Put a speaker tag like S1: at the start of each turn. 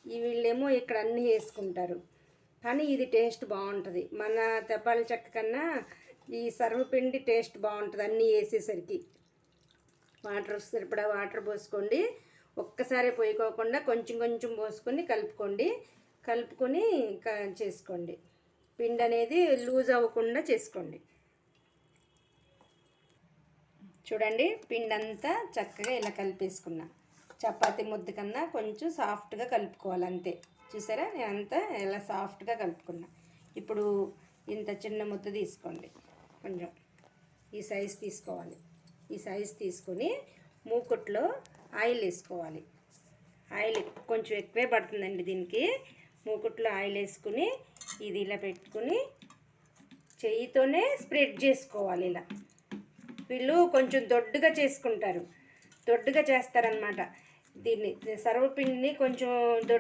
S1: ఈ వీళ్ళేమో ఇక్కడ అన్నీ వేసుకుంటారు, కానీ ఇది టేస్ట్ బాగుంటుంది. మన తెప్పాల చెక్క కన్నా ఈ సర్వపిండి టేస్ట్ బాగుంటుంది అన్నీ వేసేసరికి. సరిపడా వాటర్ పోసుకోండి. ఒక్కసారి పోయికోకుండా కొంచెం కొంచెం పోసుకొని కలుపుకొని చేసుకోండి. పిండి అనేది లూజ్ అవ్వకుండా చేసుకోండి. చూడండి, పిండి అంతా చక్కగా ఇలా కలిపేసుకున్నా. చపాతీ ముద్ద కన్నా కొంచెం సాఫ్ట్గా కలుపుకోవాలి అంతే. చూసారా, నేను అంతా ఇలా సాఫ్ట్గా కలుపుకున్నా. ఇప్పుడు ఇంత చిన్న ముద్ద తీసుకోండి, కొంచెం ఈ సైజు తీసుకోవాలి. ఈ సైజు తీసుకొని మూకుట్లో ఆయిల్ వేసుకోవాలి. ఆయిల్ కొంచెం ఎక్కువే పడుతుందండి దీనికి. మూకుట్లో ఆయిల్ వేసుకుని ఇది ఇలా పెట్టుకుని చెయ్యితోనే స్ప్రెడ్ చేసుకోవాలి. ఇలా వీళ్ళు కొంచెం దొడ్డుగా చేసుకుంటారు, దొడ్డుగా చేస్తారనమాట. దీన్ని సర్వపిండిని కొంచెం